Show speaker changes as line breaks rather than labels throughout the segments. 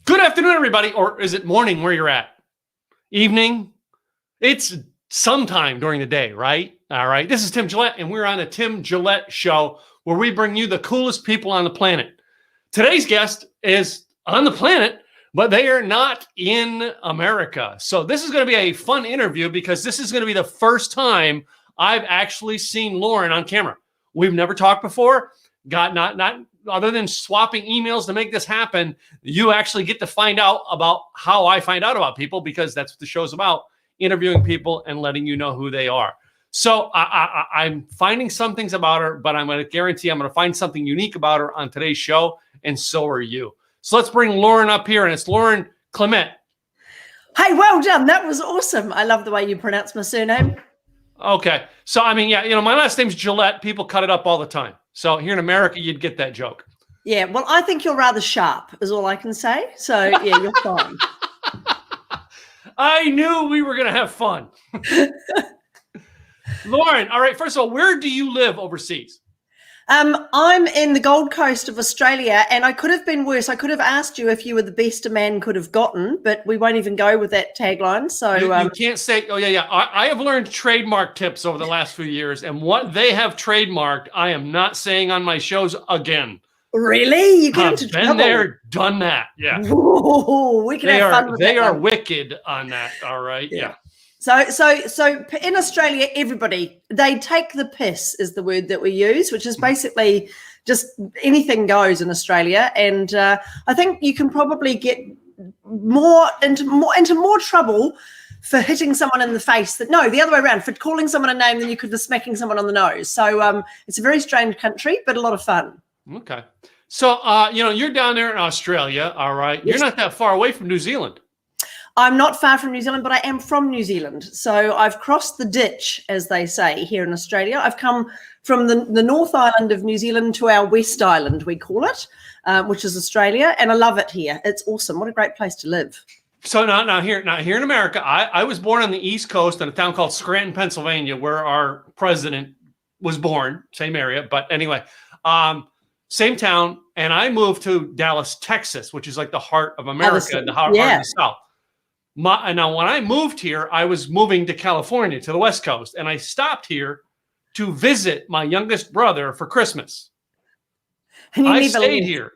Good afternoon, everybody. Or is it morning where you're at? Evening? It's sometime during the day, right? All right. This is Tim Gillette, and we're on the Tim Gillette Show, where we bring you the coolest people on the planet. Today's guest is on the planet, but they are not in America. So this is going to be a fun interview because this is going to be the first time I've actually seen Lauren on camera. We've never talked before. Not other than swapping emails to make this happen, you actually get to find out about how I find out about people, because that's what the show's about, interviewing people and letting you know who they are. So I'm finding some things about her, but I'm going to guarantee I'm going to find something unique about her on today's show, and so are you. So let's bring Lauren up here, and it's Lauren Clemett.
Hey, well done. That was awesome. I love the way you pronounce my surname.
Okay. So, I mean, yeah, my last name's Gillette. People cut it up all the time. So here in America, you'd get that joke. Yeah,
well, I think you're rather sharp is all I can say. So, yeah, you're fine.
I knew we were going to have fun. Lauren, all right, first of all, where do you live overseas?
I'm in the Gold Coast of Australia, and I could have been worse. I could have asked you if you were the best a man could have gotten, but we won't even go with that tagline. So
you can't say, oh, yeah. I have learned trademark tips over the last few years, and what they have trademarked, I am not saying on my shows again.
Really? You get into
trouble. Been there, done that. Yeah.
Ooh, we can have fun with
They
that
are
one.
Wicked on that. All right. Yeah.
So in Australia, everybody, they take the piss is the word that we use, which is basically just anything goes in Australia. And I think you can probably get into more trouble for hitting someone in the face the other way around, for calling someone a name than you could for smacking someone on the nose. So it's a very strange country, but a lot of fun.
Okay. So, you're down there in Australia. All right. Yes. You're not that far away from New Zealand.
I'm not far from New Zealand, but I am from New Zealand. So I've crossed the ditch, as they say here in Australia. I've come from the North Island of New Zealand to our West Island, we call it, which is Australia. And I love it here. It's awesome. What a great place to live.
So now here in America, I was born on the East Coast in a town called Scranton, Pennsylvania, where our president was born, same area. But anyway, same town. And I moved to Dallas, Texas, which is like the heart of America, the heart of the South. Now, when I moved here, I was moving to California, to the West Coast, and I stopped here to visit my youngest brother for Christmas. And I stayed here.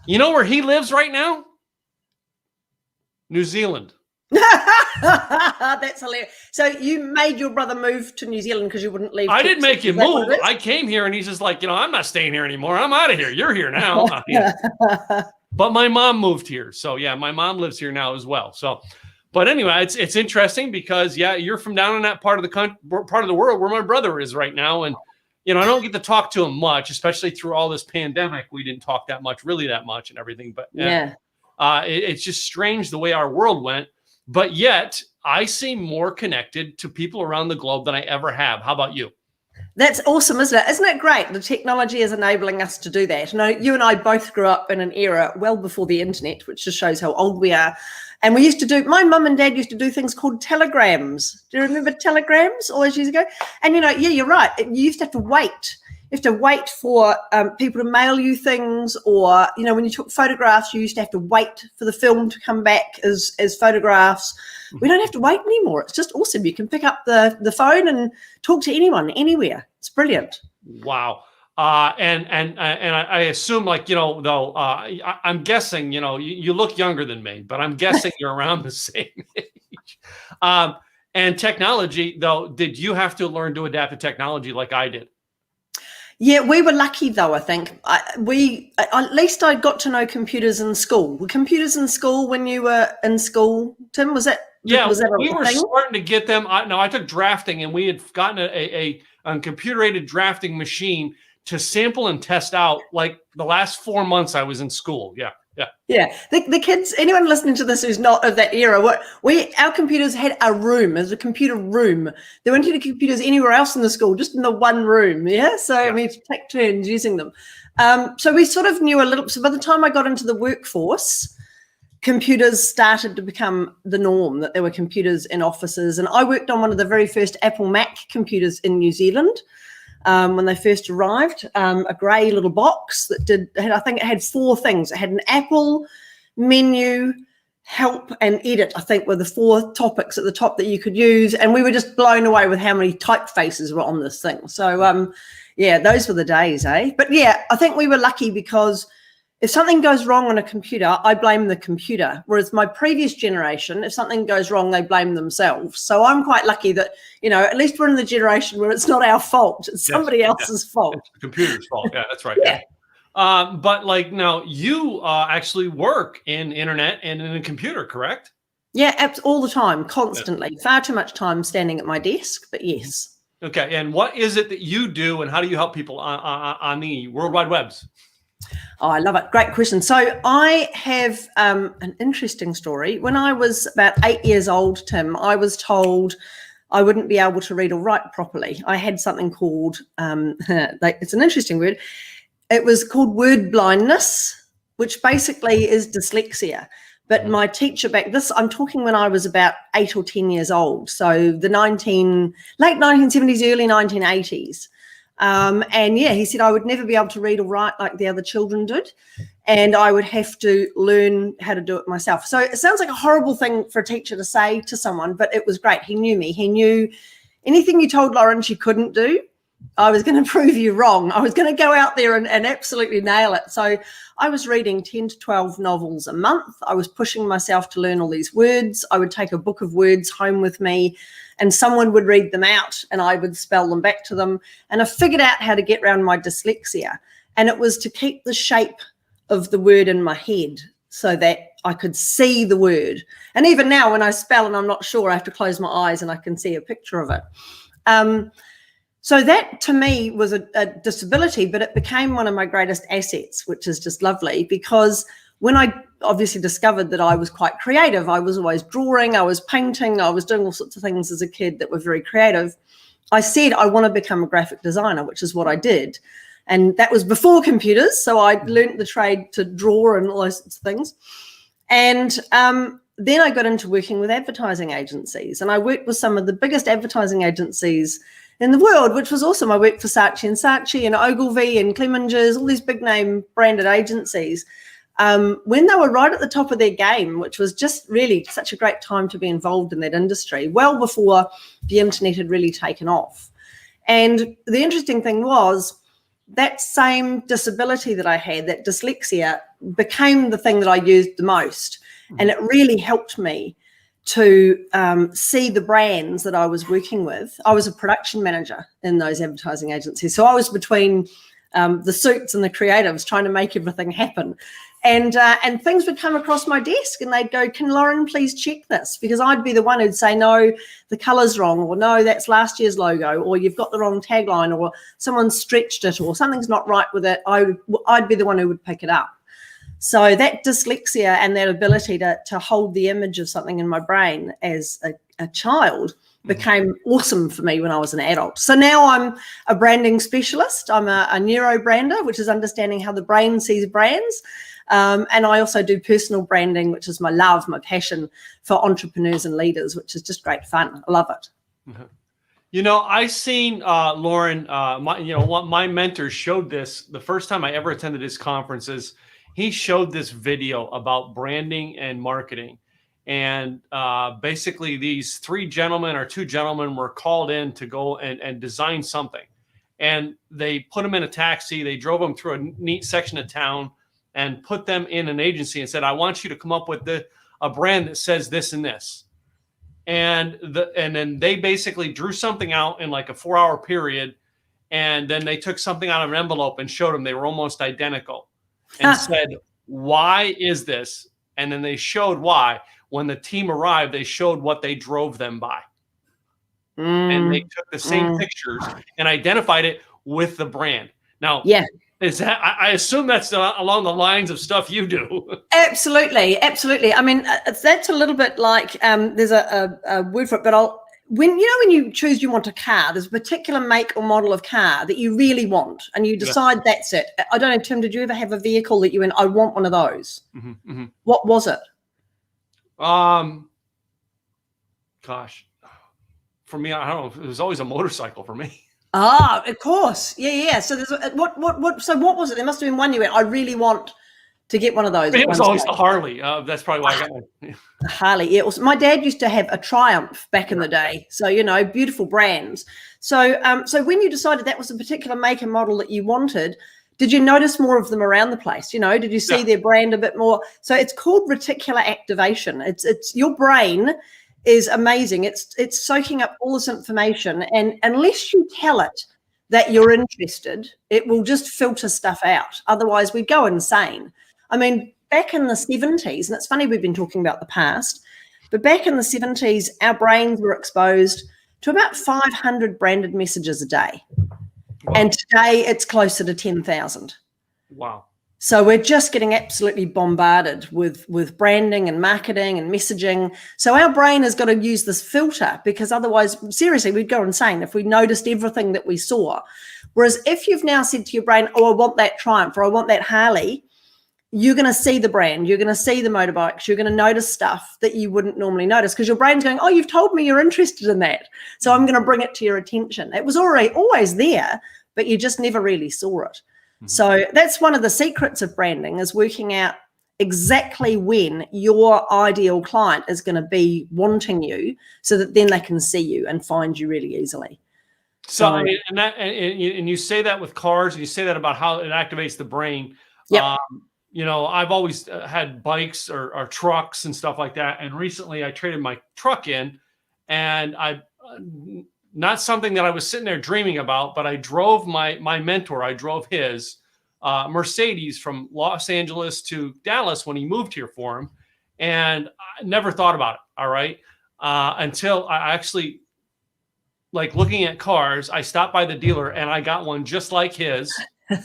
You know where he lives right now? New Zealand.
That's hilarious. So you made your brother move to New Zealand because you wouldn't leave.
I didn't make him move. I came here, and he's just like, I'm not staying here anymore. I'm out of here. You're here now. But my mom moved here. So, yeah, my mom lives here now as well. So, but anyway, it's interesting because, you're from down in that part of the world where my brother is right now. And, I don't get to talk to him much, especially through all this pandemic. We didn't talk that much and everything. But, it's just strange the way our world went. But yet, I seem more connected to people around the globe than I ever have. How about you?
That's awesome, isn't it? Isn't it great? The technology is enabling us to do that. You and I both grew up in an era well before the internet, which just shows how old we are. And my mum and dad used to do things called telegrams. Do you remember telegrams all those years ago? And, you're right. You used to have to wait. You have to wait for people to mail you things, or, when you took photographs, you used to have to wait for the film to come back as photographs. We don't have to wait anymore. It's just awesome. You can pick up the phone and talk to anyone, anywhere. It's brilliant.
Wow. And I assume, I'm guessing, you look younger than me, but I'm guessing you're around the same age. And technology, though, did you have to learn to adapt to technology like I did?
Yeah, we were lucky though, I think. At least I got to know computers in school. Were computers in school when you were in school, Tim? Was that
we were starting to get them. I took drafting, and we had gotten a computer-aided drafting machine to sample and test out like the last 4 months I was in school. Yeah. The kids, anyone listening to this who's not of that era, our computers had a room. There's a computer room. There weren't any computers anywhere else in the school, just in the one room. Yeah. So we take turns using them. So we sort of knew a little. So by the time I got into the workforce, computers started to become the norm, that there were computers in offices. And I worked on one of the very first Apple Mac computers in New Zealand. When they first arrived, a grey little box that I think it had 4 things. It had an Apple,
menu, help, and edit, I think, were the 4 topics at the top that you could use. And we were just blown away with how many typefaces were on this thing. So, yeah, those were the days, eh? But yeah, I think we were lucky because if something goes wrong on a computer, I blame the computer. Whereas my previous generation, if something goes wrong, they blame themselves. So I'm quite lucky that, at least we're in the generation where it's not our fault. It's somebody else's fault.
It's the computer's fault. Yeah, that's right.
Yeah.
But like now you actually work in internet and in a computer, correct?
Yeah, all the time, constantly. Far too much time standing at my desk, but yes.
Okay. And what is it that you do and how do you help people on the World Wide Webs?
Oh, I love it. Great question. So I have an interesting story. When I was about 8 years old, Tim, I was told I wouldn't be able to read or write properly. I had something called, it's an interesting word. It was called word blindness, which basically is dyslexia. But my teacher I'm talking when I was about 8 or 10 years old. So the late 1970s, early 1980s. And yeah, he said I would never be able to read or write like the other children did. And I would have to learn how to do it myself. So it sounds like a horrible thing for a teacher to say to someone, but it was great. He knew me. He knew anything you told Lauren she couldn't do, I was going to prove you wrong. I was going to go out there and absolutely nail it. So I was reading 10 to 12 novels a month. I was pushing myself to learn all these words. I would take a book of words home with me and someone would read them out and I would spell them back to them. And I figured out how to get around my dyslexia. And it was to keep the shape of the word in my head so that I could see the word. And even now when I spell and I'm not sure, I have to close my eyes and I can see a picture of it. So that to me was a disability, but it became one of my greatest assets, which is just lovely, because when I obviously discovered that I was quite creative, I was always drawing, I was painting, I was doing all sorts of things as a kid that were very creative. I said, I want to become a graphic designer, which is what I did. And that was before computers. So I learned the trade to draw and all those sorts of things. And then I got into working with advertising agencies, and I worked with some of the biggest advertising agencies in the world, which was awesome. I worked for Saatchi & Saatchi and Ogilvy and Clemengers, all these big name branded agencies, when they were right at the top of their game, which was just really such a great time to be involved in that industry, well before the internet had really taken off. And the interesting thing was that same disability that I had, that dyslexia, became the thing that I used the most. And it really helped me to see the brands that I was working with. I was a production manager in those advertising agencies. So I was between the suits and the creatives trying to make everything happen. And things would come across my desk and they'd go, can Lauren please check this? Because I'd be the one who'd say, no, the color's wrong, or no, that's last year's logo, or you've got the wrong tagline, or someone stretched it, or something's not right with it. I'd be the one who would pick it up. So that dyslexia and that ability to hold the image of something in my brain as a child became awesome for me when I was an adult. So now I'm a branding specialist. I'm a neuro brander, which is understanding how the brain sees brands. And I also do personal branding, which is my love, my passion for entrepreneurs and leaders, which is just great fun. I love it.
Mm-hmm. You know, I seen Lauren, my mentor showed this the first time I ever attended his conferences. He showed this video about branding and marketing. And basically these two gentlemen were called in to go and design something. And they put them in a taxi. They drove them through a neat section of town and put them in an agency and said, I want you to come up with a brand that says this and this. And then they basically drew something out in like a 4-hour period. And then they took something out of an envelope and showed them they were almost identical. And said, why is this? And then they showed why. When the team arrived, they showed what they drove them by. And they took the same pictures and identified it with the brand. Now, is that, I assume that's along the lines of stuff you do. Absolutely.
Absolutely. I mean, that's a little bit like, there's a word for it, but when you choose you want a car, there's a particular make or model of car that you really want, and you decide that's it. I don't know, Tim, did you ever have a vehicle that you went, I want one of those? What was it?
Gosh, for me, I don't know. It was always a motorcycle for me.
Ah, of course. Yeah. So there's what was it? There must have been one you went, I really want to get one of those.
It was always the Harley. That's probably why I got one.
Harley. Yeah, my dad used to have a Triumph back in the day. So, beautiful brands. So, so when you decided that was a particular make and model that you wanted, did you notice more of them around the place? Did you see their brand a bit more? So it's called reticular activation. It's your brain is amazing. It's soaking up all this information, and unless you tell it that you're interested, it will just filter stuff out. Otherwise, we go insane. I mean, back in the 70s, and it's funny we've been talking about the past, but back in the 70s, our brains were exposed to about 500 branded messages a day. Wow. And today it's closer to 10,000.
Wow.
So we're just getting absolutely bombarded with branding and marketing and messaging. So our brain has got to use this filter, because otherwise, seriously, we'd go insane if we noticed everything that we saw. Whereas if you've now said to your brain, oh, I want that Triumph, or I want that Harley, you're going to see the brand, you're going to see the motorbikes, you're going to notice stuff that you wouldn't normally notice, because your brain's going, oh, you've told me you're interested in that, so I'm going to bring it to your attention. It was already always there, but you just never really saw it. Mm-hmm. So that's one of the secrets of branding, is working out exactly when your ideal client is going to be wanting you, so that then they can see you and find you really easily.
So and you say that with cars, and you say that about how it activates the brain.
Yep.
I've always had bikes or trucks and stuff like that. And recently I traded my truck in, and not something that I was sitting there dreaming about, but I drove my mentor. I drove his Mercedes from Los Angeles to Dallas when he moved here for him. And I never thought about it. All right. Until I actually, like, looking at cars, I stopped by the dealer and I got one just like his.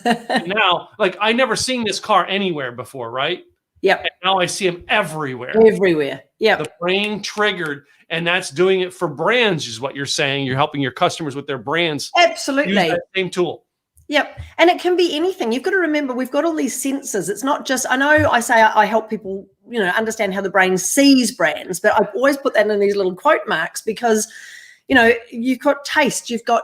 Now, like, I never seen this car anywhere before, right?
Yep.
And now I see them everywhere.
Everywhere. Yeah.
The brain triggered, and that's doing it for brands, is what you're saying. You're helping your customers with their brands.
Absolutely.
Use that same tool.
Yep. And it can be anything. You've got to remember, we've got all these sensors. It's not just, I know I say I help people, understand how the brain sees brands, but I've always put that in these little quote marks, because you've got taste, you've got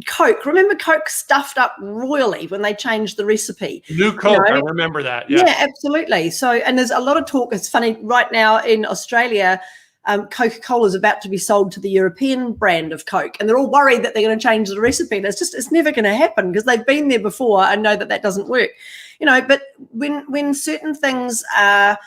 Coke. Remember, Coke stuffed up royally when they changed the recipe.
New Coke, I remember that.
Yeah, absolutely. So, and there's a lot of talk. It's funny, right now in Australia, Coca-Cola is about to be sold to the European brand of Coke, and they're all worried that they're going to change the recipe. And it's never going to happen, because they've been there before and know that doesn't work. But when certain things are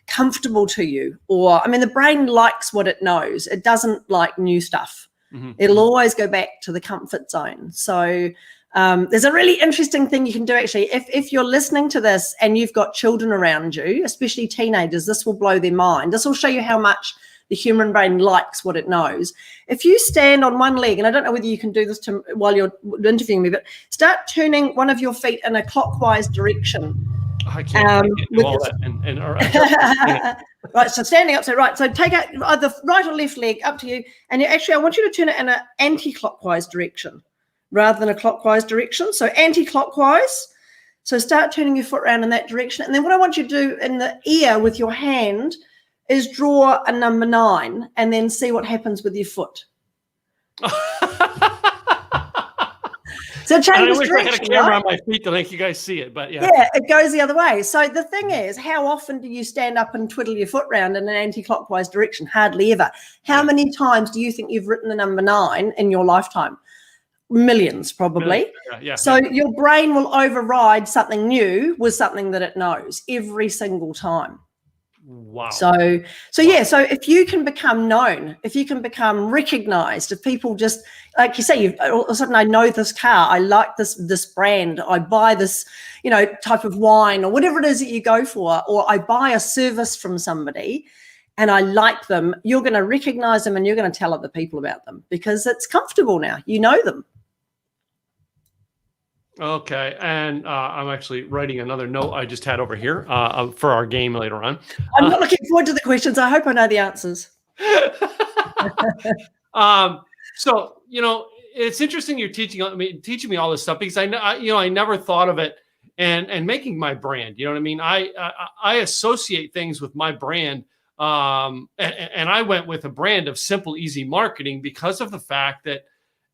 comfortable to you, or the brain likes what it knows. It doesn't like new stuff. Mm-hmm. It'll always go back to the comfort zone. So there's a really interesting thing you can do, actually. If you're listening to this and you've got children around you, especially teenagers, this will blow their mind. This will show you how much the human brain likes what it knows. If you stand on one leg, and I don't know whether you can do this while you're interviewing me, but start turning one of your feet in a clockwise direction.
I can't do all that.
Right, so standing up, so right, so take out either right or left leg, up to you, and I want you to turn it in an anti-clockwise direction rather than a clockwise direction. So anti-clockwise. So start turning your foot around in that direction, and then what I want you to do in the ear with your hand is draw a number 9, and then see what happens with your foot. So it changes direction. I wish I had a camera on my feet to make you guys see it, but yeah. Yeah, it goes the other way. So the thing is, how often do you stand up and twiddle your foot around in an anti-clockwise direction? Hardly ever. How many times do you think you've written the number 9 in your lifetime? Millions, probably. So your brain will override something new with something that it knows every single time.
Wow.
So if you can become known, if you can become recognized, if people just, like you say, all of a sudden, I know this car, I like this brand, I buy this, type of wine or whatever it is that you go for, or I buy a service from somebody and I like them, you're going to recognize them and you're going to tell other people about them, because it's comfortable now. You know them.
Okay, and I'm actually writing another note I just had over here for our game later on.
I'm not looking forward to the questions. I hope I know the answers.
So it's interesting you're teaching me all this stuff, because I never thought of it and making my brand. You know what I mean? I associate things with my brand, and I went with a brand of simple, easy marketing, because of the fact that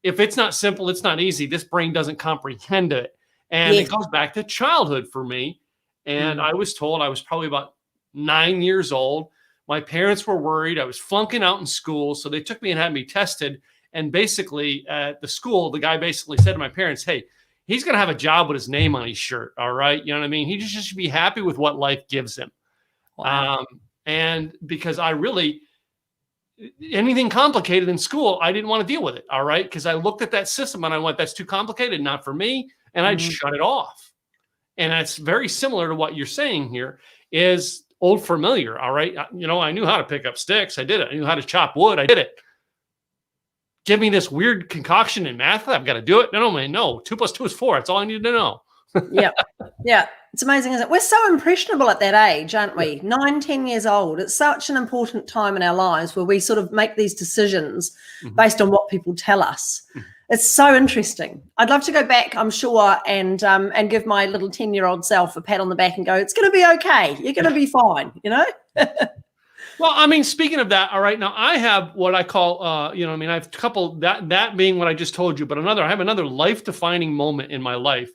if it's not simple, it's not easy. This brain doesn't comprehend it. And it goes back to childhood for me. And I was told I was probably about 9 years old. My parents were worried. I was flunking out in school. So they took me and had me tested. And basically at the school, the guy basically said to my parents, hey, he's going to have a job with his name on his shirt. All right. You know what I mean? He just should be happy with what life gives him.
Wow.
And because I really, anything complicated in school, I didn't want to deal with it. All right. Because I looked at that system and I went, that's too complicated, not for me. And I'd shut it off. And it's very similar to what you're saying here is old familiar. All right. You know, I knew how to pick up sticks. I did it. I knew how to chop wood. I did it. Give me this weird concoction in math. I've got to do it. No, man, no. 2 + 2 is 4. That's all I need to know.
Yeah. Yeah. It's amazing, isn't it? We're so impressionable at that age, aren't we? 9, 10 years old. It's such an important time in our lives where we sort of make these decisions based on what people tell us. It's so interesting. I'd love to go back, I'm sure, and give my little 10-year-old self a pat on the back and go, it's going to be okay. You're going to be fine, you know?
Well, I mean, speaking of that, all right, now I have what I call, you know, I mean, I have a couple, that being what I just told you, but I have another life-defining moment in my life.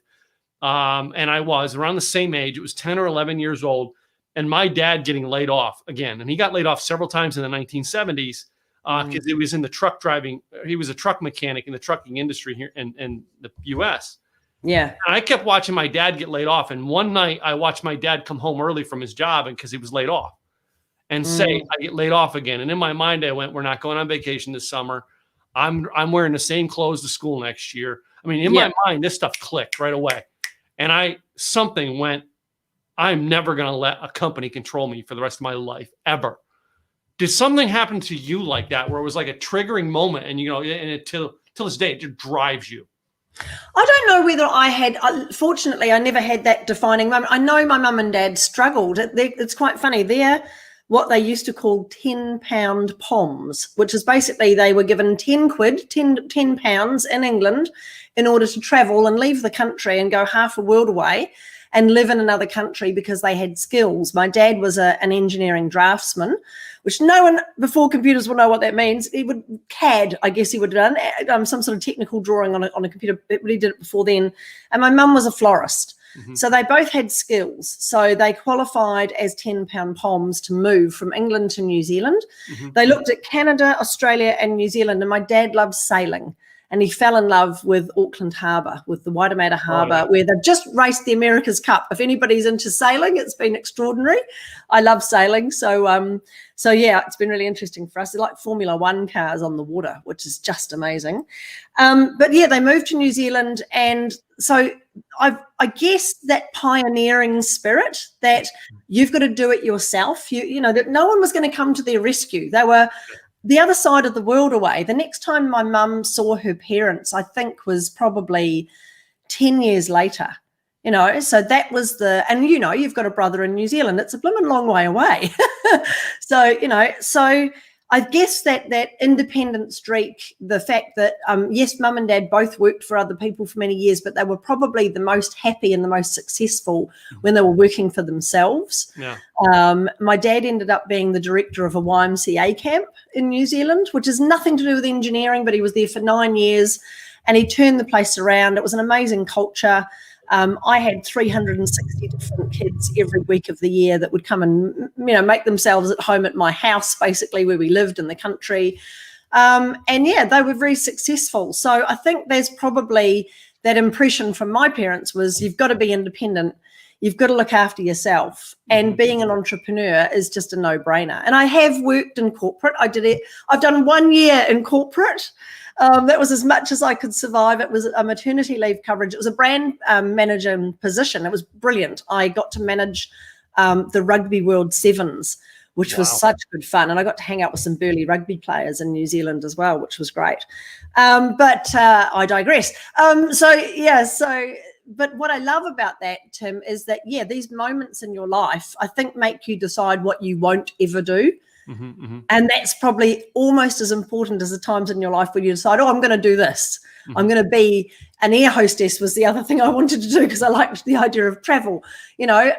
And I was around the same age. It was 10 or 11 years old. And my dad getting laid off again. And he got laid off several times in the 1970s because he was in the truck driving. He was a truck mechanic in the trucking industry here in the U.S.
Yeah.
And I kept watching my dad get laid off. And one night I watched my dad come home early from his job and because he was laid off and say, I get laid off again. And in my mind, I went, we're not going on vacation this summer. I'm wearing the same clothes to school next year. I mean, in my mind, this stuff clicked right away. And something went, I'm never going to let a company control me for the rest of my life, ever. Did something happen to you like that, where it was like a triggering moment and, you know, and it till this day, it just drives you?
I don't know whether I had, fortunately, I never had that defining moment. I know my mum and dad struggled. It's quite funny. They're what they used to call 10-pound POMs, which is basically they were given 10 pounds in England in order to travel and leave the country and go half a world away and live in another country because they had skills. My dad was an engineering draftsman, which no one before computers will know what that means. He would CAD, I guess he would have done some sort of technical drawing on a computer, but he did it before then. And my mum was a florist. So they both had skills. So they qualified as 10-pound POMs to move from England to New Zealand. They looked at Canada, Australia, and New Zealand. And my dad loved sailing. And he fell in love with Auckland Harbour, with the Waitemata Harbour, where they've just raced the America's Cup. If anybody's into sailing, it's been extraordinary. I love sailing. So yeah, it's been really interesting for us. They're like Formula One cars on the water, which is just amazing. But yeah, they moved to New Zealand. And so I guess that pioneering spirit that you've got to do it yourself, you know, that no one was going to come to their rescue. They were the other side of the world away. The next time my mum saw her parents, I think, was probably 10 years later, you know. So that was and you know, you've got a brother in New Zealand. It's a blooming long way away. So, you know, so I guess that independent streak, the fact that, yes, mum and dad both worked for other people for many years, but they were probably the most happy and the most successful when they were working for themselves.
Yeah.
My dad ended up being the director of a YMCA camp in New Zealand, which has nothing to do with engineering, but he was there for 9 years and he turned the place around. It was an amazing culture. I had 360 different kids every week of the year that would come and, you know, make themselves at home at my house, basically, where we lived in the country. And yeah, they were very successful. So I think there's probably that impression from my parents was you've got to be independent. You've got to look after yourself. And being an entrepreneur is just a no-brainer. And I have worked in corporate. I've done 1 year in corporate. That was as much as I could survive. It was a maternity leave coverage. It was a brand manager position. It was brilliant. I got to manage the Rugby World Sevens, which was such good fun. And I got to hang out with some burly rugby players in New Zealand as well, which was great. But I digress. But what I love about that, Tim, is that, yeah, these moments in your life, I think, make you decide what you won't ever do. And that's probably almost as important as the times in your life where you decide, I'm going to do this. I'm going to be an air hostess was the other thing I wanted to do because I liked the idea of travel, you know.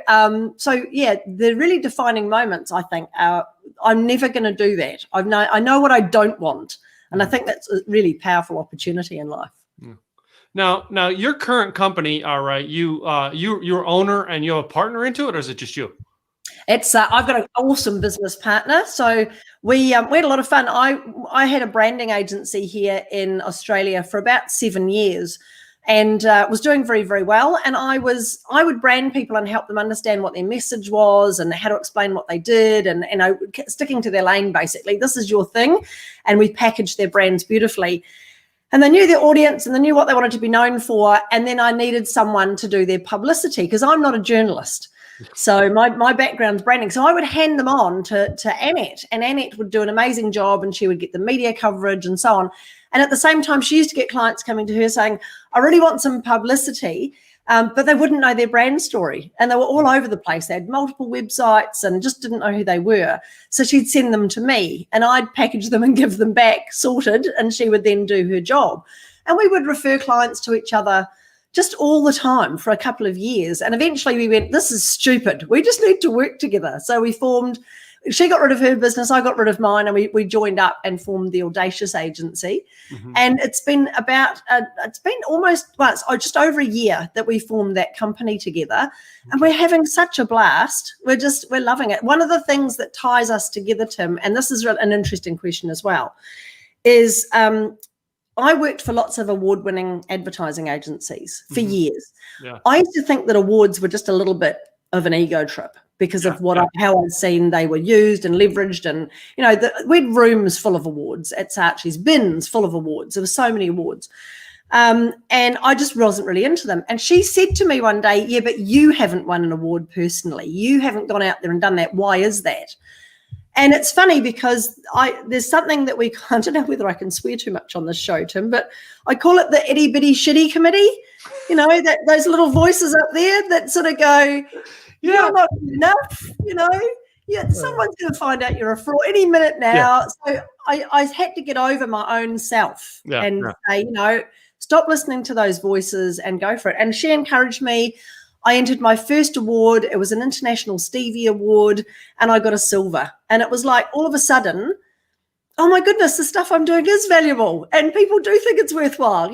So, yeah, the really defining moments, I think, are I'm never going to do that. I know what I don't want. And I think that's a really powerful opportunity in life.
Now your current company, all right, you're owner and you have a partner into it, or is it just you?
It's I've got an awesome business partner, so we had a lot of fun. I had a branding agency here in Australia for about 7 years, and was doing very, very well. And I would brand people and help them understand what their message was and how to explain what they did, and sticking to their lane basically. This is your thing, and we packaged their brands beautifully. And they knew their audience and they knew what they wanted to be known for. And then I needed someone to do their publicity because I'm not a journalist. So my background's branding. So I would hand them on to Annette, and Annette would do an amazing job, and she would get the media coverage and so on. And at the same time, she used to get clients coming to her saying, I really want some publicity, but they wouldn't know their brand story. And they were all over the place. They had multiple websites and just didn't know who they were. So she'd send them to me and I'd package them and give them back sorted, and she would then do her job. And we would refer clients to each other just all the time for a couple of years. And eventually we went, this is stupid. We just need to work together. So we formed, she got rid of her business, I got rid of mine, and we joined up and formed the Audacious agency. Mm-hmm. And it's been just over a year that we formed that company together. And we're having such a blast. We're loving it. One of the things that ties us together, Tim, and this is an interesting question as well, is I worked for lots of award-winning advertising agencies for years. Yeah. I used to think that awards were just a little bit of an ego trip because of how I'd seen they were used and leveraged. And, we had rooms full of awards at Saatchi's, bins full of awards. There were so many awards. And I just wasn't really into them. And she said to me one day, yeah, but you haven't won an award personally. You haven't gone out there and done that. Why is that? And it's funny because there's something that I don't know whether I can swear too much on this show, Tim, but I call it the itty bitty shitty committee. That those little voices up there that sort of go, you're not good enough, someone's going to find out you're a fraud any minute now. Yeah. So I had to get over my own self and say, stop listening to those voices and go for it. And she encouraged me. I entered my first award. It was an International Stevie Award, and I got a silver. And it was like all of a sudden, oh my goodness, the stuff I'm doing is valuable and people do think it's worthwhile,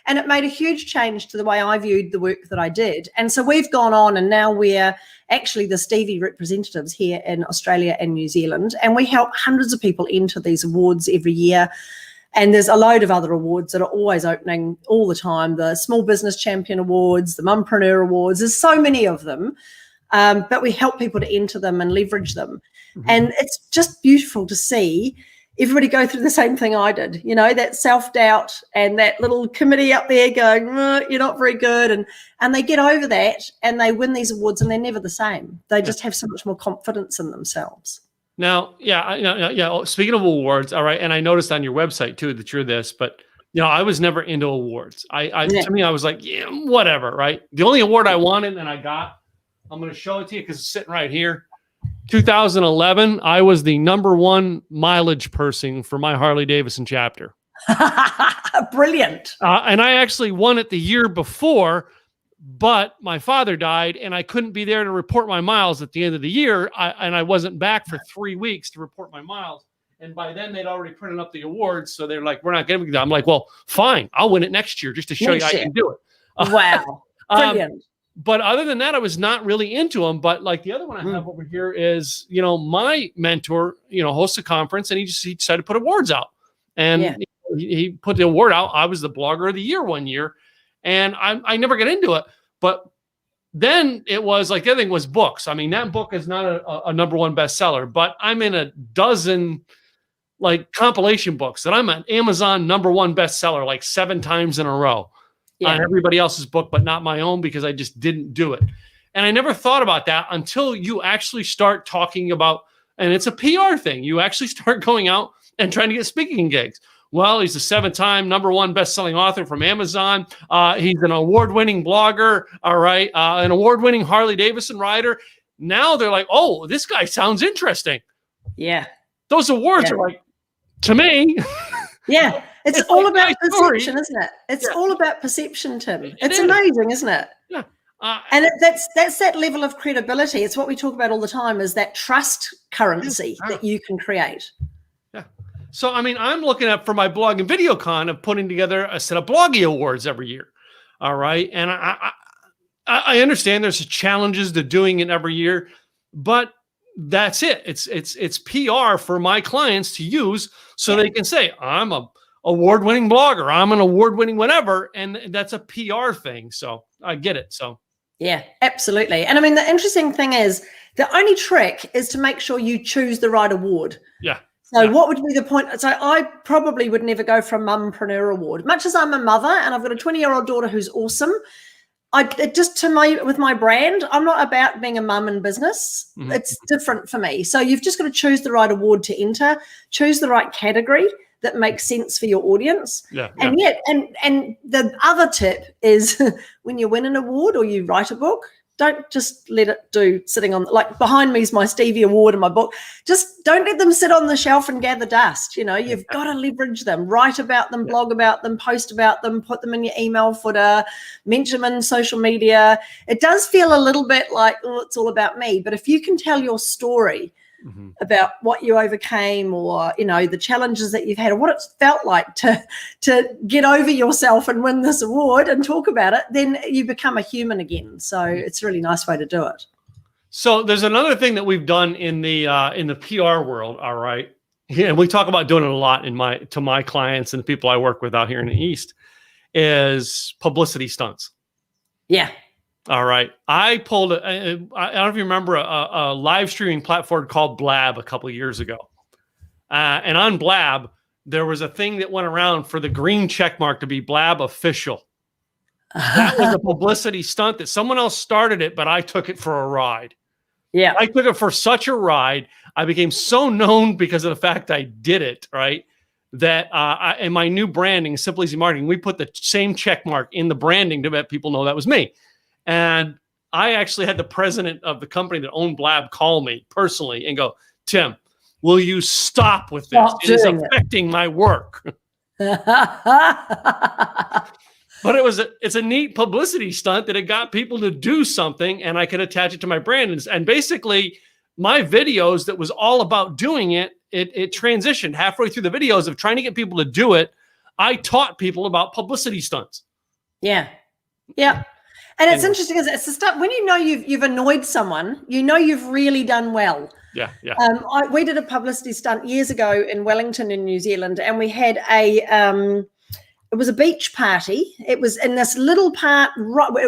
and it made a huge change to the way I viewed the work that I did. And so we've gone on, and now we're actually the Stevie representatives here in Australia and New Zealand, and we help hundreds of people enter these awards every year. And there's a load of other awards that are always opening all the time. The Small Business Champion Awards, the Mumpreneur Awards, there's so many of them. But we help people to enter them and leverage them. Mm-hmm. And it's just beautiful to see everybody go through the same thing I did, that self-doubt and that little committee up there going, you're not very good. And they get over that and they win these awards, and they're never the same. They just have so much more confidence in themselves.
Now, speaking of awards, all right, and I noticed on your website too that you're this, but I was never into awards. To me, I was like, whatever, right? The only award I wanted and I got, I'm going to show it to you because it's sitting right here. 2011, I was the #1 mileage person for my Harley Davidson chapter.
Brilliant.
And I actually won it the year before, but my father died and I couldn't be there to report my miles at the end of the year. And I wasn't back for 3 weeks to report my miles. And by then they'd already printed up the awards. So they're like, we're not giving that. I'm like, well, fine. I'll win it next year just to show you I can do it.
Wow. Brilliant.
But other than that, I was not really into them. But like the other one I have over here is, my mentor, hosts a conference, and he decided to put awards out. And he put the award out. I was the blogger of the year one year. And I never got into it. But then it was like the other thing was books. I mean, that book is not a #1 bestseller, but I'm in a dozen like compilation books that I'm an Amazon #1 bestseller like 7 times in a row on everybody else's book, but not my own because I just didn't do it. And I never thought about that until you actually start talking about, and it's a PR thing. You actually start going out and trying to get speaking gigs. Well, he's a 7-time #1 best-selling author from Amazon. He's an award-winning blogger, all right, an award-winning Harley Davidson rider. Now they're like, oh, this guy sounds interesting.
Yeah.
Those awards are like, to me.
Yeah. It's all like about perception, isn't it? It's all about perception, Tim. It's amazing, isn't it?
Yeah.
And that's that level of credibility. It's what we talk about all the time, is that trust currency that you can create.
So, I mean, I'm looking at for my blog and video con of putting together a set of Bloggy Awards every year. All right. And I understand there's challenges to doing it every year, but that's it. It's PR for my clients to use so they can say, I'm a award-winning blogger, I'm an award-winning whatever. And that's a PR thing. So I get it. So
yeah, absolutely. And I mean, the interesting thing is the only trick is to make sure you choose the right award.
yeah.
So what would be the point? So I probably would never go for a Mumpreneur Award. Much as I'm a mother and I've got a 20-year-old daughter who's awesome, with my brand, I'm not about being a mum in business. Mm-hmm. It's different for me. So you've just got to choose the right award to enter, choose the right category that makes sense for your audience.
Yeah.
And and the other tip is when you win an award or you write a book, don't just let it do sitting on, like behind me is my Stevie Award and my book. Just don't let them sit on the shelf and gather dust. You've got to leverage them, write about them, blog about them, post about them, put them in your email footer, mention them in social media. It does feel a little bit like, oh, it's all about me. But if you can tell your story about what you overcame or, the challenges that you've had or what it felt like to get over yourself and win this award and talk about it, then you become a human again. So it's a really nice way to do it.
So there's another thing that we've done in the PR world. All right. Yeah, and we talk about doing it a lot to my clients and the people I work with out here in the East is publicity stunts.
Yeah.
All right. I pulled, I don't know if you remember a live streaming platform called Blab a couple of years ago. And on Blab, there was a thing that went around for the green check mark to be Blab official. That was a publicity stunt that someone else started it, but I took it for a ride.
Yeah.
I took it for such a ride. I became so known because of the fact I did it, right? That in my new branding, Simple Easy Marketing, we put the same check mark in the branding to let people know that was me. And I actually had the president of the company that owned Blab call me personally and go, Tim, will you stop with this? It is affecting my work. But it's a neat publicity stunt that it got people to do something and I could attach it to my brand. And basically my videos that was all about doing it transitioned halfway through the videos of trying to get people to do it. I taught people about publicity stunts.
Yeah. Yeah. And it's interesting because it's the stuff when you've annoyed someone, you've really done well.
Yeah, yeah.
We did a publicity stunt years ago in Wellington in New Zealand, and we had it was a beach party. It was in this little part.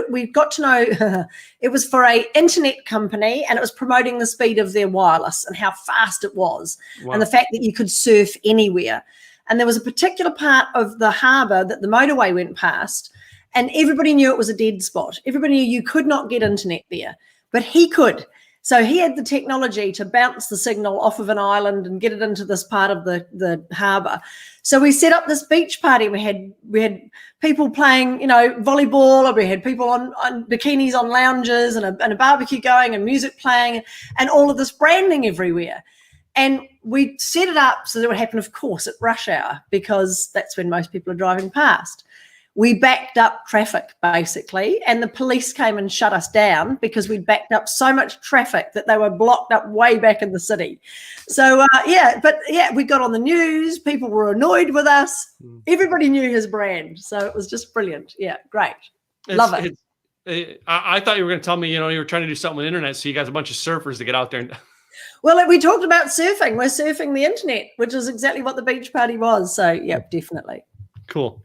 We got to know it was for a internet company, and it was promoting the speed of their wireless and how fast it was, and the fact that you could surf anywhere. And there was a particular part of the harbour that the motorway went past. And everybody knew it was a dead spot. Everybody knew you could not get internet there, but he could. So he had the technology to bounce the signal off of an island and get it into this part of the harbour. So we set up this beach party. We had people playing, volleyball, or we had people on bikinis on lounges and a barbecue going and music playing and all of this branding everywhere. And we set it up so that it would happen, of course, at rush hour because that's when most people are driving past. We backed up traffic, basically, and the police came and shut us down because we backed up so much traffic that they were blocked up way back in the city. So, we got on the news. People were annoyed with us. Everybody knew his brand. So it was just brilliant. Yeah, great. Love it.
I thought you were going to tell me, you were trying to do something with the internet, so you got a bunch of surfers to get out there.
Well, we talked about surfing. We're surfing the internet, which is exactly what the beach party was. So, yeah, definitely.
Cool.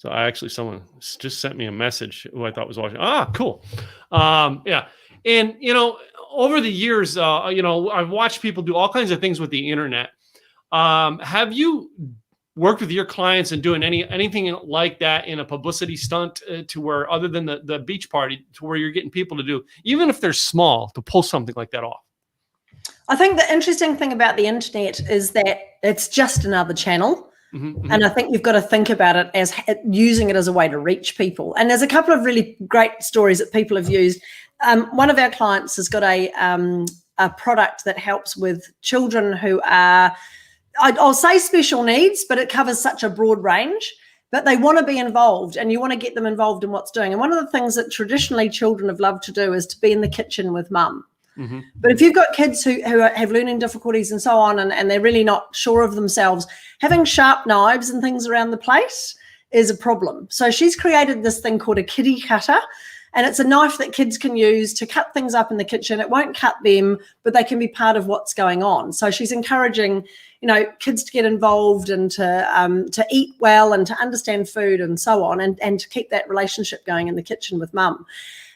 So someone just sent me a message who I thought was watching. Ah, cool. Yeah. And, over the years, I've watched people do all kinds of things with the internet. Have you worked with your clients and doing anything like that in a publicity stunt to where, other than the beach party, to where you're getting people to do, even if they're small, to pull something like that off?
I think the interesting thing about the internet is that it's just another channel. Mm-hmm. And I think you've got to think about it as using it as a way to reach people. And there's a couple of really great stories that people have used. One of our clients has got a product that helps with children who are, I'll say special needs, but it covers such a broad range. But they want to be involved, and you want to get them involved in what's doing. And one of the things that traditionally children have loved to do is to be in the kitchen with mum. Mm-hmm. But if you've got kids who have learning difficulties and so on, and they're really not sure of themselves, having sharp knives and things around the place is a problem. So she's created this thing called a kiddie cutter. And it's a knife that kids can use to cut things up in the kitchen. It won't cut them, but they can be part of what's going on. So she's encouraging, kids to get involved and to eat well and to understand food and so on, and to keep that relationship going in the kitchen with mum.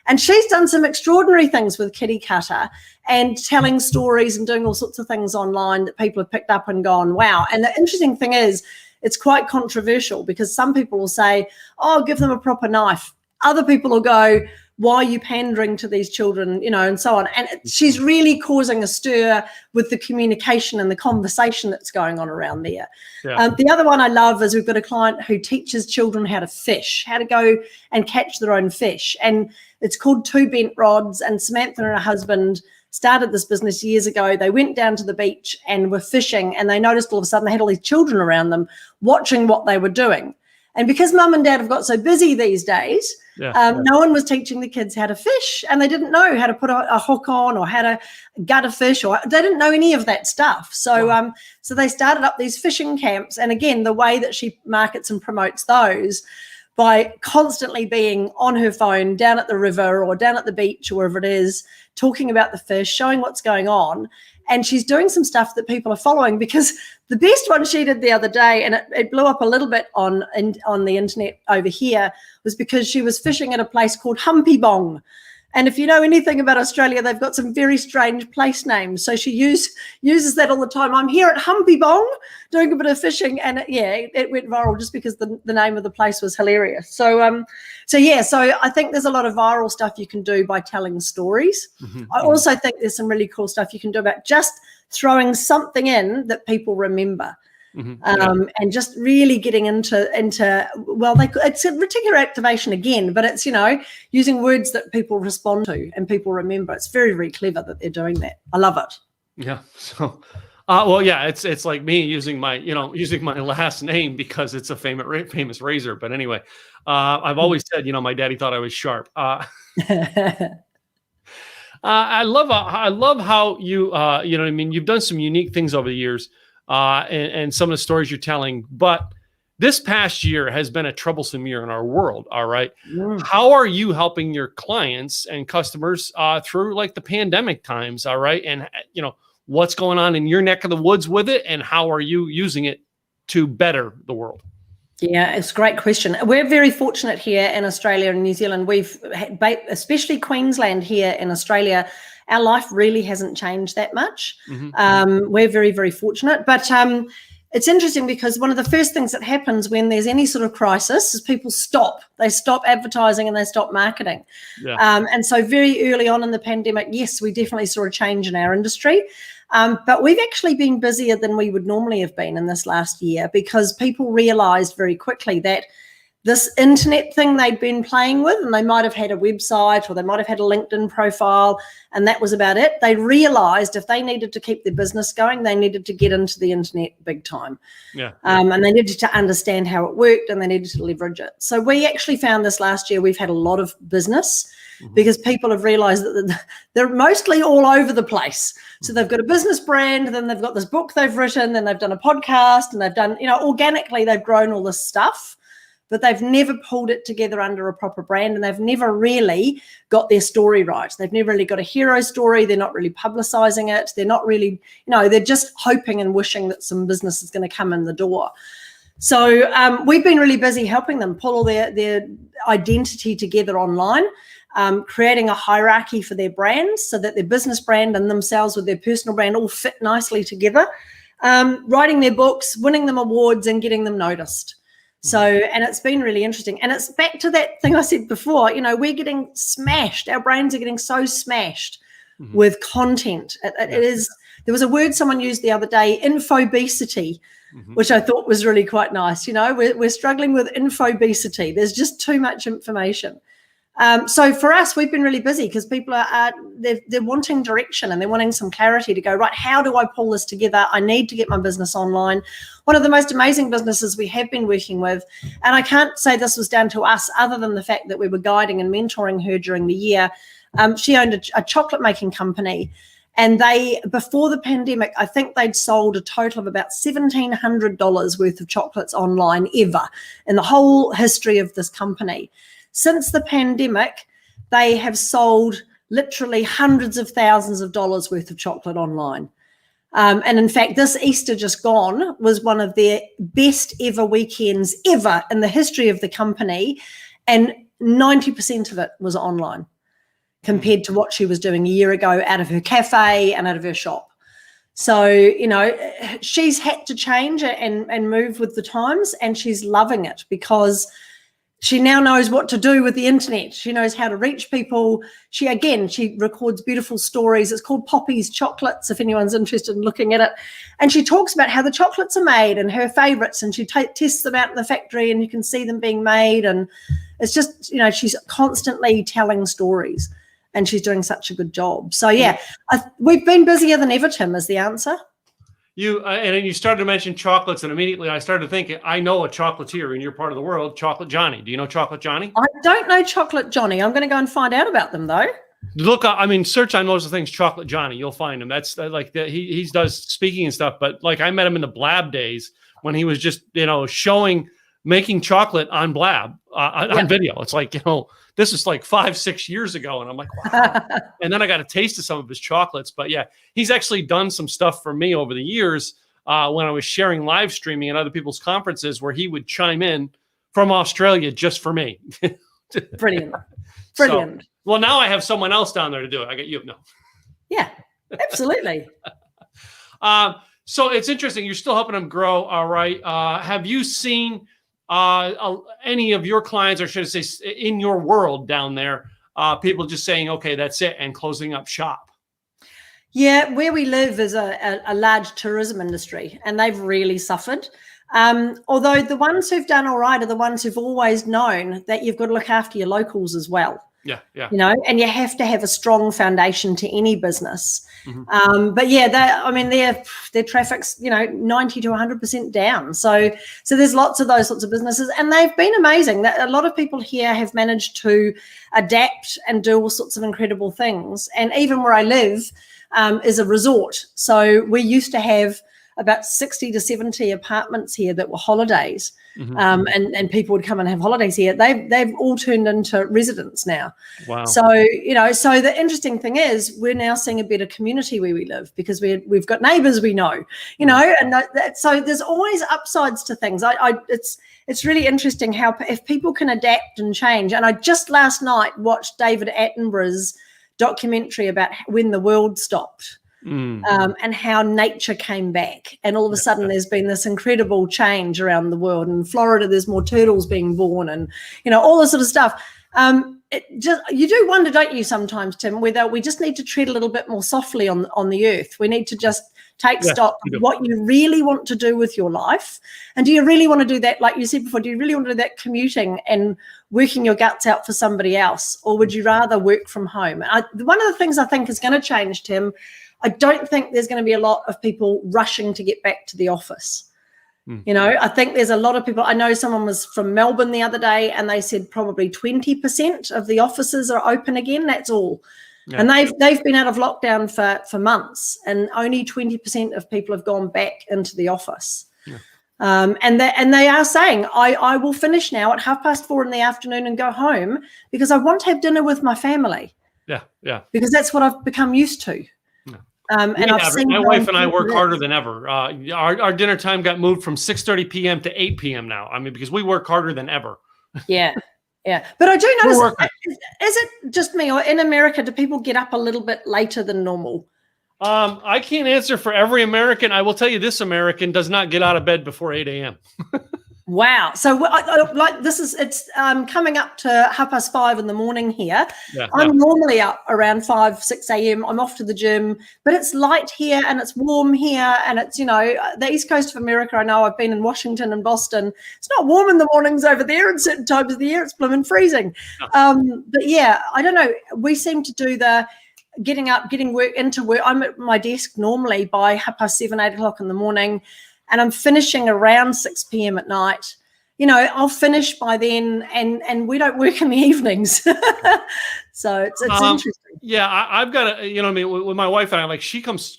And she's done some extraordinary things with Kitty Cutter and telling stories and doing all sorts of things online that people have picked up and gone, wow. And the interesting thing is, it's quite controversial because some people will say, oh, give them a proper knife. Other people will go, why are you pandering to these children, and so on. And she's really causing a stir with the communication and the conversation that's going on around there. Yeah. The other one I love is we've got a client who teaches children how to fish, how to go and catch their own fish. And it's called Two Bent Rods. And Samantha and her husband started this business years ago. They went down to the beach and were fishing, and they noticed all of a sudden they had all these children around them watching what they were doing. And because mum and dad have got so busy these days, no one was teaching the kids how to fish, and they didn't know how to put a hook on or how to gut a fish, or they didn't know any of that stuff. So so they started up these fishing camps. And again, the way that she markets and promotes those, by constantly being on her phone down at the river or down at the beach or wherever it is, talking about the fish, showing what's going on. And she's doing some stuff that people are following, because the best one she did the other day, and it blew up a little bit on the internet over here, was because she was fishing at a place called Humpy Bong. And if you know anything about Australia, they've got some very strange place names. So she uses that all the time. I'm here at Humpy Bong doing a bit of fishing. And it went viral just because the name of the place was hilarious. So I think there's a lot of viral stuff you can do by telling stories. Mm-hmm. I also think there's some really cool stuff you can do about just throwing something in that people remember. Mm-hmm. And just really getting into it's a reticular activation again, but it's using words that people respond to and people remember. It's very, very clever that they're doing that. I love it.
Yeah. So it's like me using my last name because it's a famous razor. But anyway, I've always said my daddy thought I was sharp. I love how you've done some unique things over the years. And some of the stories you're telling, but this past year has been a troublesome year in our world. All right. Mm. How are you helping your clients and customers through like the pandemic times? All right. And what's going on in your neck of the woods with it, and how are you using it to better the world?
Yeah, it's a great question. We're very fortunate here in Australia and New Zealand. We've especially Queensland here in Australia, our life really hasn't changed that much. Mm-hmm. We're very, very fortunate. But it's interesting because one of the first things that happens when there's any sort of crisis is people stop. They stop advertising and they stop marketing. Yeah. And so very early on in the pandemic, yes, we definitely saw a change in our industry. But we've actually been busier than we would normally have been in this last year, because people realized very quickly that this internet thing they'd been playing with, and they might have had a website or they might have had a LinkedIn profile, and that was about it. They realized if they needed to keep their business going, they needed to get into the internet big time. Yeah. And they needed to understand how it worked, and they needed to leverage it. So we actually found this last year, we've had a lot of business. Mm-hmm. Because people have realized that they're mostly all over the place. So they've got a business brand, then they've got this book they've written, then they've done a podcast, and they've done, organically they've grown all this stuff, but they've never pulled it together under a proper brand, and they've never really got their story right. They've never really got a hero story. They're not really publicizing it. They're not really, they're just hoping and wishing that some business is going to come in the door. So we've been really busy helping them pull all their identity together online. Creating a hierarchy for their brands so that their business brand and themselves with their personal brand all fit nicely together, writing their books, winning them awards, and getting them noticed. So, and it's been really interesting. And it's back to that thing I said before, we're getting smashed. Our brains are getting so smashed with content. It is, there was a word someone used the other day, infobesity, which I thought was really quite nice. We're struggling with infobesity. There's just too much information. So for us, we've been really busy because people they're wanting direction, and they're wanting some clarity to go, right, how do I pull this together? I need to get my business online. One of the most amazing businesses we have been working with, and I can't say this was down to us other than the fact that we were guiding and mentoring her during the year. She owned a chocolate making company, And before the pandemic, I think they'd sold a total of about $1,700 worth of chocolates online ever in the whole history of this company. Since the pandemic, they have sold literally hundreds of thousands of dollars worth of chocolate online. And in fact, this Easter just gone was one of their best ever weekends ever in the history of the company. And 90% of it was online compared to what she was doing a year ago out of her cafe and out of her shop. So, you know, she's had to change and move with the times, and she's loving it because she now knows what to do with the internet. She knows how to reach people. She records beautiful stories. It's called Poppy's Chocolates, if anyone's interested in looking at it. And she talks about how the chocolates are made and her favorites, and she tests them out in the factory and you can see them being made. And it's just, you know, she's constantly telling stories and she's doing such a good job. So, yeah, we've been busier than ever, Tim, is the answer.
And then you started to mention chocolates, and immediately I started thinking, I know a chocolatier in your part of the world, Chocolate Johnny. Do you know Chocolate Johnny?
I don't know Chocolate Johnny. I'm going to go and find out about them, though.
Look, I mean, search on most of the things Chocolate Johnny. You'll find him. That's like he does speaking and stuff. But like I met him in the Blab days when he was just, you know, making chocolate on Blab on video. It's like, you know, this is like 5-6 years ago. And I'm like, wow. And then I got a taste of some of his chocolates. But yeah, he's actually done some stuff for me over the years when I was sharing live streaming at other people's conferences where he would chime in from Australia just for me.
Brilliant.
So, well, now I have someone else down there to do it. I get you. No.
Yeah, absolutely.
So it's interesting. You're still helping them grow. All right. Have you seen any of your clients, or should I say in your world down there, people just saying, okay, that's it, and closing up shop?
Yeah, where we live is a large tourism industry, and they've really suffered. Although the ones who've done all right are the ones who've always known that you've got to look after your locals as well.
Yeah.
You know, and you have to have a strong foundation to any business.
Mm-hmm.
But yeah, their traffic's, you know, 90 to 100% down. So there's lots of those sorts of businesses, and they've been amazing. That a lot of people here have managed to adapt and do all sorts of incredible things. And even where I live is a resort. So we used to have about 60 to 70 apartments here that were holidays. Mm-hmm. And people would come and have holidays here. They've all turned into residents now.
Wow.
So, you know, so the interesting thing is we're now seeing a better community where we live because we've got neighbors we know, you know, and so there's always upsides to things. It's really interesting how if people can adapt and change. And I just last night watched David Attenborough's documentary about when the world stopped. And how nature came back, and all of a sudden there's been this incredible change around the world. In Florida, there's more turtles being born, and you know, all this sort of stuff. You do wonder, don't you, sometimes, Tim, whether we just need to tread a little bit more softly on the earth. We need to just take stock of what you really want to do with your life, and do you really want to do that? Like you said before, do you really want to do that commuting and working your guts out for somebody else, or would you rather work from home? One of the things I think is going to change, Tim. I don't think there's going to be a lot of people rushing to get back to the office. You know, I think there's a lot of people. I know someone was from Melbourne the other day, and they said probably 20% of the offices are open again. That's all. Yeah. And they've been out of lockdown for months, and only 20% of people have gone back into the office. Yeah. And they are saying, I will finish now at 4:30 in the afternoon and go home because I want to have dinner with my family.
Yeah.
Because that's what I've become used to. And I've seen
my wife and I work harder than ever. Our dinner time got moved from 6:30 p.m. to 8 p.m. now. I mean, because we work harder than ever. Yeah.
But I do notice, is it just me, or in America, do people get up a little bit later than normal?
I can't answer for every American. I will tell you, this American does not get out of bed before 8 a.m.
Wow. So it's coming up to 5:30 in the morning here. I'm normally up around 5-6 a.m. I'm off to the gym, but it's light here and it's warm here, and it's, you know, the East Coast of America. I know I've been in Washington and Boston. It's not warm in the mornings over there at certain times of the year. It's blooming freezing. But yeah, I don't know. We seem to do the getting up, getting work into work. I'm at my desk normally by 7:30, 8 o'clock in the morning. And I'm finishing around 6 p.m. at night. I'll finish by then, and we don't work in the evenings. So it's interesting.
Yeah, I've got with my wife and I, like she comes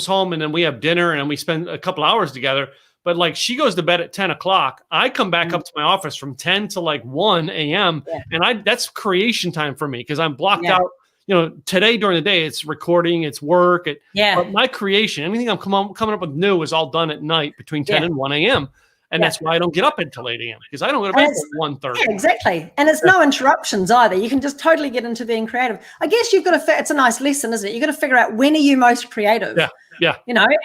home and then we have dinner and we spend a couple hours together. But like she goes to bed at 10 o'clock. I come back up to my office from 10 to like 1 a.m. And that's creation time for me because I'm blocked out. Today during the day, it's recording, it's work. But my creation, anything I'm coming up with new is all done at night between 10 and 1 a.m. And that's why I don't get up until 8 a.m. because I don't go to bed until 1:30.
Yeah, exactly. And it's no interruptions either. You can just totally get into being creative. I guess you've got to, it's a nice lesson, isn't it? You've got to figure out when are you most creative.
Yeah.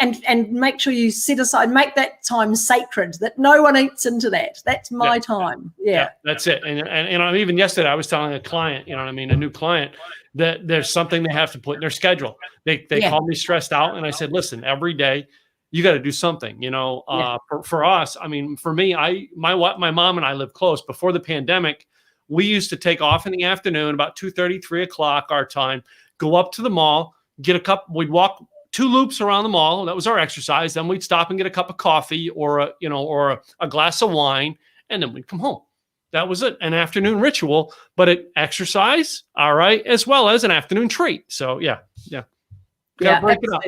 And make sure you set aside, make that time sacred, that no one eats into that. That's my time. Yeah.
That's it. And even yesterday I was telling a client, a new client, that there's something they have to put in their schedule. They call me stressed out. And I said, listen, every day you got to do something, for us. I mean, for me, my mom and I live close. Before the pandemic, we used to take off in the afternoon, about 2:30, 3 o'clock our time, go up to the mall, get a cup. We'd walk 2 loops around the mall. That was our exercise. Then we'd stop and get a cup of coffee or a glass of wine, and then we'd come home. That was it, an afternoon ritual, but it exercise, all right, as well as an afternoon treat. So yeah. Break it up.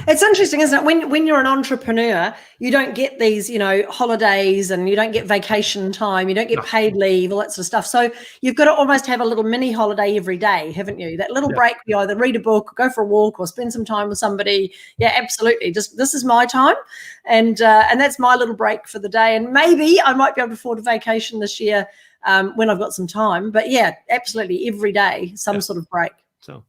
It's interesting, isn't it? When you're an entrepreneur, you don't get these, holidays, and you don't get vacation time, you don't get paid leave, all that sort of stuff. So you've got to almost have a little mini holiday every day, haven't you? That little break, you either read a book, or go for a walk, or spend some time with somebody. Yeah, absolutely. Just this is my time, and that's my little break for the day. And maybe I might be able to afford a vacation this year when I've got some time. But yeah, absolutely, every day, some sort of break.
So.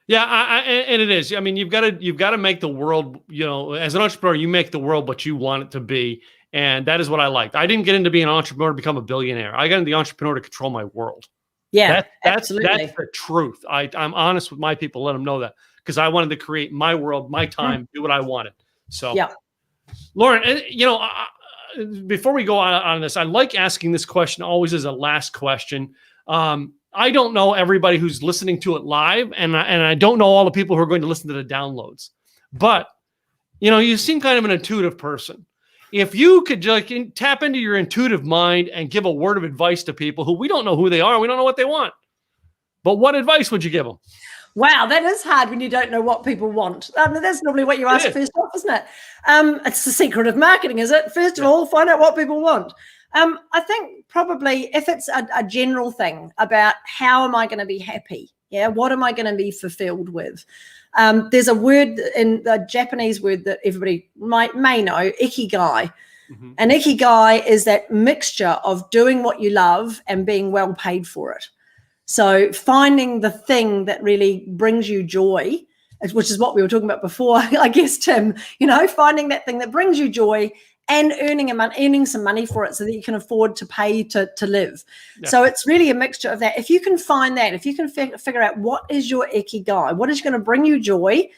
Yeah, and it is. I mean, you've got to make the world, as an entrepreneur, you make the world what you want it to be. And that is what I liked. I didn't get into being an entrepreneur to become a billionaire. I got into the entrepreneur to control my world.
Yeah,
that's the truth. I'm honest with my people, let them know that, because I wanted to create my world, my time, do what I wanted. So, Lauren, before we go on this, I like asking this question always as a last question. I don't know everybody who's listening to it live, and I don't know all the people who are going to listen to the downloads. But, you seem kind of an intuitive person. If you could tap into your intuitive mind and give a word of advice to people who we don't know who they are, we don't know what they want. But what advice would you give them?
Wow, that is hard when you don't know what people want. That's normally what you ask first off, isn't it? It's the secret of marketing, is it? First of all, find out what people want. I think probably if it's a general thing about how am I going to be happy? Yeah, what am I going to be fulfilled with? There's a word in the Japanese word that everybody may know, ikigai. Mm-hmm. And ikigai is that mixture of doing what you love and being well paid for it. So finding the thing that really brings you joy, which is what we were talking about before, I guess, Tim, finding that thing that brings you joy and earning some money for it so that you can afford to pay to live. Yeah. So it's really a mixture of that. If you can find that, if you can figure out what is your ikigai, what is going to bring you joy,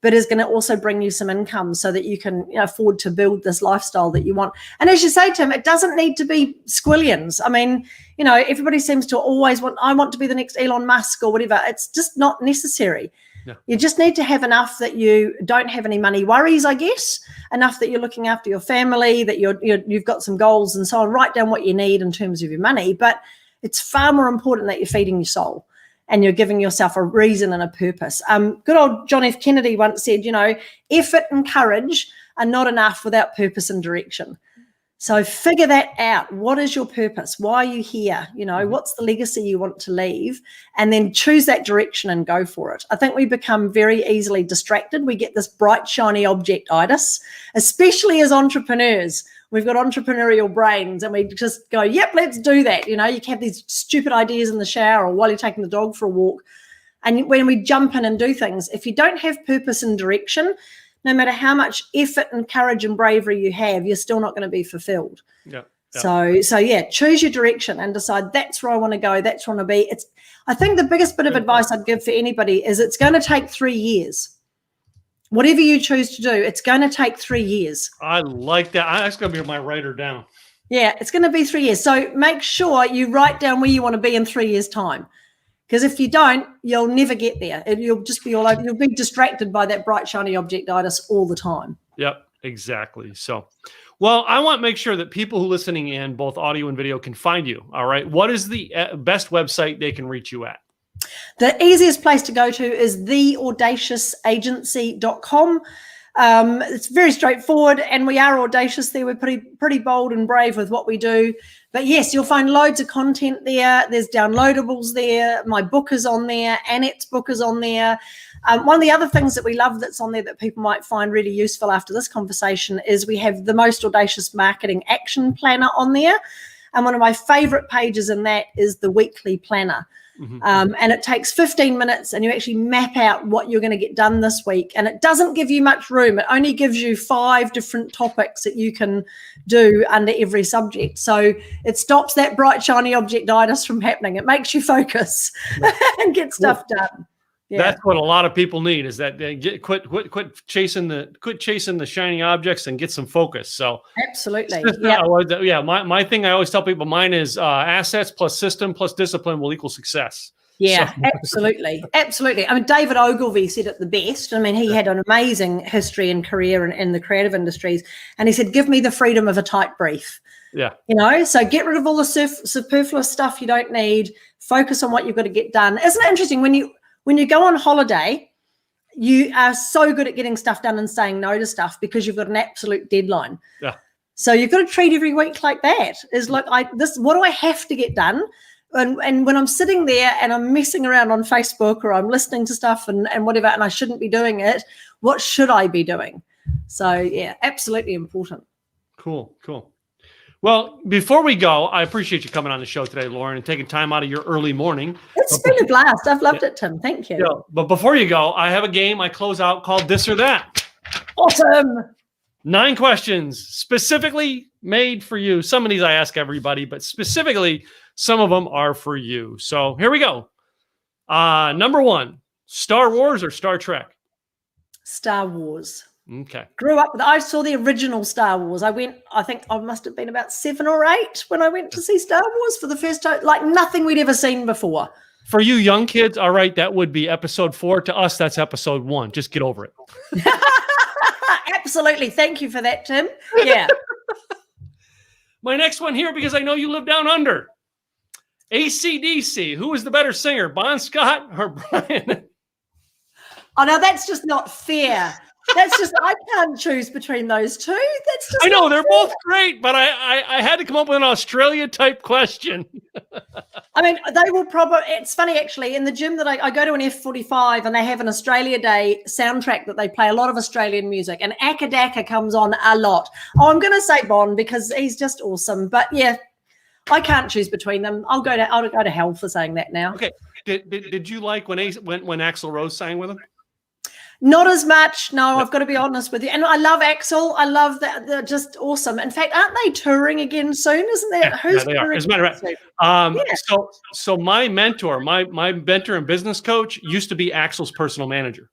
but is going to also bring you some income so that you can afford to build this lifestyle that you want. And as you say, Tim, it doesn't need to be squillions. I mean, everybody seems to always I want to be the next Elon Musk or whatever. It's just not necessary. Yeah. You just need to have enough that you don't have any money worries, I guess, enough that you're looking after your family, that you've got some goals and so on. Write down what you need in terms of your money, but it's far more important that you're feeding your soul and you're giving yourself a reason and a purpose. Good old John F. Kennedy once said, effort and courage are not enough without purpose and direction. So figure that out. What is your purpose? Why are you here? What's the legacy you want to leave? And then choose that direction and go for it. I think we become very easily distracted. We get this bright, shiny object-itis, especially as entrepreneurs. We've got entrepreneurial brains and we just go, yep, let's do that. You can have these stupid ideas in the shower or while you're taking the dog for a walk. And when we jump in and do things, if you don't have purpose and direction, no matter how much effort and courage and bravery you have, you're still not going to be fulfilled. Yeah. So choose your direction and decide that's where I want to go. That's where I want to be. I think the biggest bit of advice I'd give for anybody is it's going to take 3 years. Whatever you choose to do, it's going to take 3 years.
I like that. That's going to be my writer down.
Yeah, it's going to be 3 years. So make sure you write down where you want to be in 3 years' time. Because if you don't, you'll never get there. You'll just be all over. You'll be distracted by that bright, shiny object-itis all the time.
Yep, exactly. So, Well, I want to make sure that people who are listening in, both audio and video, can find you. All right. What is the best website they can reach you at?
The easiest place to go to is theaudaciousagency.com. It's very straightforward, and we are audacious there. We're pretty bold and brave with what we do. But yes, you'll find loads of content there. There's downloadables there. My book is on there. Annette's book is on there. One of the other things that we love that's on there that people might find really useful after this conversation is we have the Most Audacious Marketing Action Planner on there. And one of my favorite pages in that is the weekly planner. And it takes 15 minutes, and you actually map out what you're going to get done this week. And it doesn't give you much room. It only gives you 5 different topics that you can do under every subject. So it stops that bright, shiny objectitis from happening. It makes you focus and get stuff done. Yeah.
That's what a lot of people need, is that they quit chasing the shiny objects and get some focus. So
absolutely.
My thing I always tell people, mine is assets plus system plus discipline will equal success.
Yeah, absolutely. Absolutely. I mean, David Ogilvy said it the best. I mean, he had an amazing history and career in the creative industries. And he said, give me the freedom of a tight brief.
Yeah.
So get rid of all the superfluous stuff you don't need. Focus on what you've got to get done. Isn't it interesting when you go on holiday, you are so good at getting stuff done and saying no to stuff because you've got an absolute deadline.
Yeah.
So you've got to treat every week like that. Is like, what do I have to get done? And when I'm sitting there and I'm messing around on Facebook or I'm listening to stuff and whatever, and I shouldn't be doing it, what should I be doing? So yeah, absolutely important.
Cool. Well, before we go, I appreciate you coming on the show today, Lauren, and taking time out of your early morning.
It's been a blast. I've loved it, Tim. Thank you.
Yeah, but before you go, I have a game I close out called This or That.
Awesome. 9
questions specifically made for you. Some of these I ask everybody, but specifically, some of them are for you. So here we go. Number 1, Star Wars or Star Trek?
Star Wars.
Okay.
Grew up I saw the original Star Wars. I think I must have been about 7 or 8 when I went to see Star Wars for the first time, like nothing we'd ever seen before.
For you young kids, all right, that would be episode 4. To us, that's episode 1. Just get over it.
Absolutely. Thank you for that, Tim. Yeah.
My next one here, because I know you live down under. AC/DC. Who is the better singer, Bon Scott or Brian?
Oh, no, that's just not fair. That's just, I can't choose between those two. That's just,
I know they're both great, but I had to come up with an Australia type question.
I mean, they will probably, it's funny actually, in the gym that I go to an F45 and they have an Australia Day soundtrack that they play a lot of Australian music, and Akadaka comes on a lot. Oh, I'm going to say Bon because he's just awesome. But yeah, I can't choose between them. I'll go to hell for saying that now.
Okay. Did you like when Axl Rose sang with him?
Not as much. No, I've got to be honest with you. And I love Axl. I love that. They're just awesome. In fact, aren't they touring again soon? Isn't there?
Yeah, they are. As a matter of fact, so my mentor, my mentor and business coach used to be Axl's personal manager.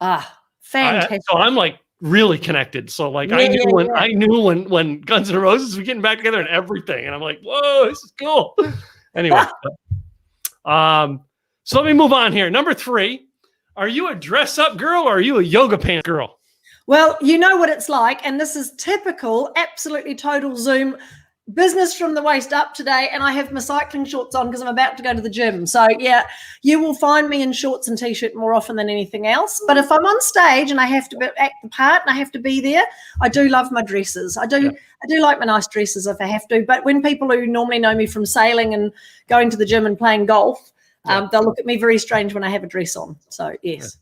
Ah, fantastic.
So I'm like really connected. So like I knew when Guns N' Roses were getting back together and everything. And I'm like, whoa, this is cool. Anyway. So let me move on here. Number 3. Are you a dress-up girl or are you a yoga pants girl?
Well, you know what it's like, and this is typical, absolutely total Zoom business from the waist up today, and I have my cycling shorts on because I'm about to go to the gym. So, yeah, you will find me in shorts and T-shirt more often than anything else. But if I'm on stage and I have to act the part and I have to be there, I do love my dresses. I do like my nice dresses if I have to. But when people who normally know me from sailing and going to the gym and playing golf, they'll look at me very strange when I have a dress on. So, yes.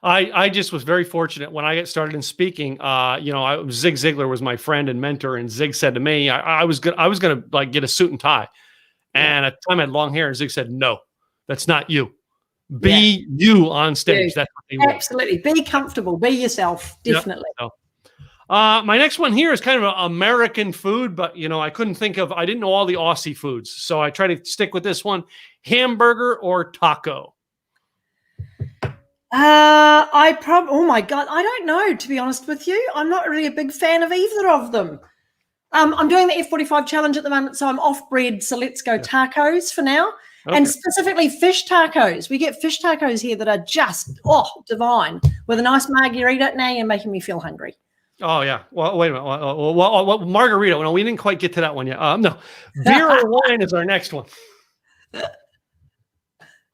I just was very fortunate when I got started in speaking. Zig Ziglar was my friend and mentor, and Zig said to me, I was gonna like get a suit and tie. And at the time I had long hair, and Zig said, no, that's not you. Be you on stage. That's what they want.
Absolutely. Be comfortable. Be yourself. Definitely.
Yep. My next one here is kind of an American food, but I I didn't know all the Aussie foods. So I try to stick with this one. Hamburger or taco?
Oh my God. I don't know, to be honest with you. I'm not really a big fan of either of them. I'm doing the F45 challenge at the moment, so I'm off bread. So let's go tacos for now. Okay. And specifically fish tacos. We get fish tacos here that are just, divine with a nice margarita. Now you're making me feel hungry.
Oh yeah. Well, wait a minute. Margarita. No, we didn't quite get to that one yet. No, beer or wine is our next one.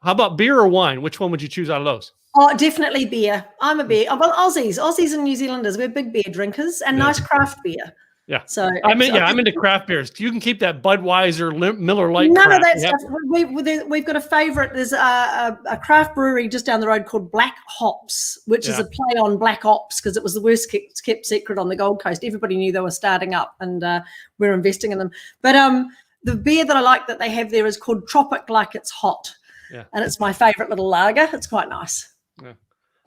How about beer or wine? Which one would you choose out of those?
Oh, definitely beer. I'm a beer. Well, Aussies and New Zealanders, we're big beer drinkers and nice craft beer.
Yeah.
So
I'm into craft beers. You can keep that Budweiser, Miller Lite.
None
crap.
of that stuff. We've got a favorite. There's a craft brewery just down the road called Black Hops, which is a play on Black Ops because it was the worst kept secret on the Gold Coast. Everybody knew they were starting up, and we're investing in them. But the beer that I like that they have there is called Tropic Like It's Hot. Yeah. And it's my favorite little lager. It's quite nice.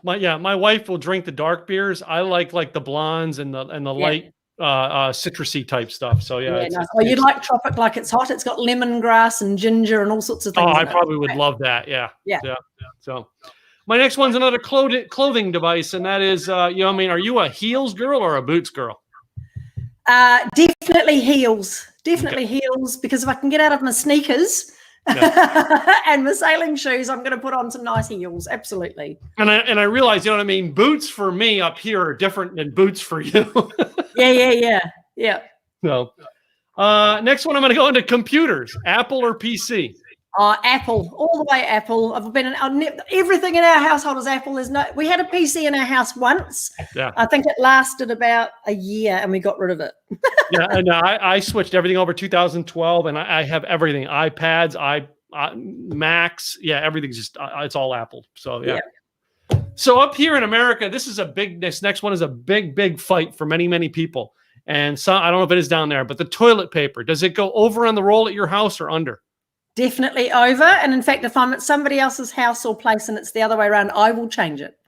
Yeah. My wife will drink the dark beers. I like the blondes and the light citrusy type stuff. So
nice. You'd like Tropic Like It's Hot. It's got lemongrass and ginger and all sorts of things.
Oh, I probably would love that. Yeah. So my next one's another clothing device, and that is are you a heels girl or a boots girl?
Definitely heels. Heels, because if I can get out of my sneakers and my sailing shoes, I'm going to put on some nice heels. Absolutely.
And I realize, boots for me up here are different than boots for you.
Yeah.
So next one, I'm going to go into computers, Apple or PC.
Apple, all the way Apple. Everything in our household is Apple. We had a PC in our house once. Yeah. I think it lasted about a year and we got rid of it.
Yeah, and I switched everything over 2012, and I have everything: iPads, Macs. Yeah, everything's just it's all Apple. So yeah. So up here in America, this next one is a big fight for many people. And so I don't know if it is down there, but the toilet paper, does it go over on the roll at your house or under?
Definitely over. And in fact, if I'm at somebody else's house or place and it's the other way around, I will change it.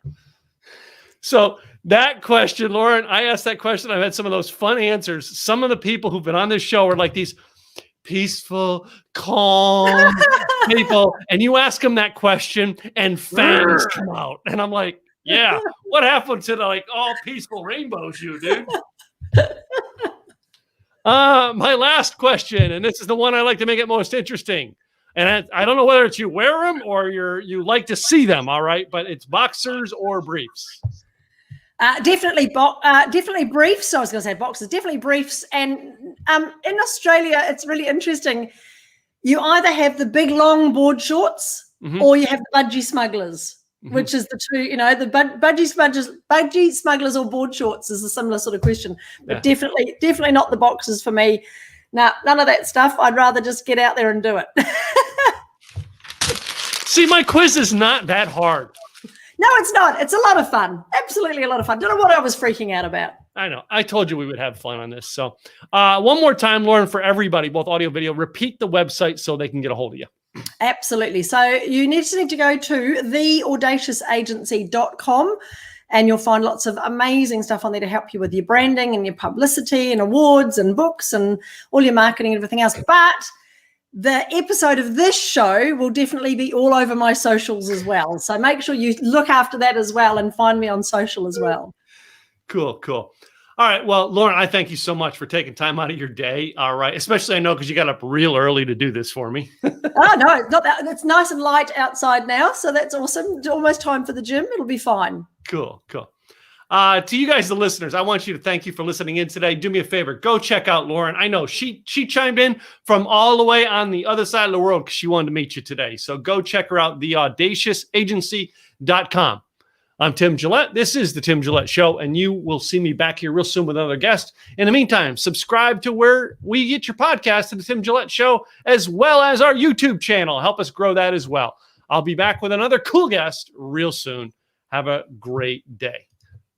So that question, Lauren, I asked that question. I've had some of those fun answers. Some of the people who've been on this show are like these peaceful, calm people. And you ask them that question and fangs come out. And I'm like, yeah, what happened to the all peaceful rainbows, you dude? My last question, and this is the one I like to make it most interesting. And I don't know whether it's you wear them or you like to see them, all right? But it's boxers or briefs.
Definitely briefs. I was going to say boxers. Definitely briefs. And in Australia, it's really interesting. You either have the big long board shorts or you have the budgie smugglers. Which is the two, the budgie smugglers or board shorts is a similar sort of question, but definitely not the boxers for me. Now, none of that stuff. I'd rather just get out there and do it.
See, my quiz is not that hard.
No, it's not. It's a lot of fun. Absolutely a lot of fun. Don't know what I was freaking out about.
I know. I told you we would have fun on this. So one more time, Lauren, for everybody, both audio, video, repeat the website so they can get a hold of you.
Absolutely. So you need to go to theaudaciousagency.com and you'll find lots of amazing stuff on there to help you with your branding and your publicity and awards and books and all your marketing and everything else. But the episode of this show will definitely be all over my socials as well. So make sure you look after that as well and find me on social as well. Cool.
All right. Well, Lauren, I thank you so much for taking time out of your day. All right. Especially I know because you got up real early to do this for me.
Oh, no, it's not that. It's nice and light outside now. So that's awesome. It's almost time for the gym. It'll be fine.
Cool. To you guys, the listeners, I want you to thank you for listening in today. Do me a favor. Go check out Lauren. I know she chimed in from all the way on the other side of the world because she wanted to meet you today. So go check her out, theaudaciousagency.com. I'm Tim Gillette. This is the Tim Gillette Show, and you will see me back here real soon with another guest. In the meantime, subscribe to where we get your podcast to the Tim Gillette Show, as well as our YouTube channel. Help us grow that as well. I'll be back with another cool guest real soon. Have a great day.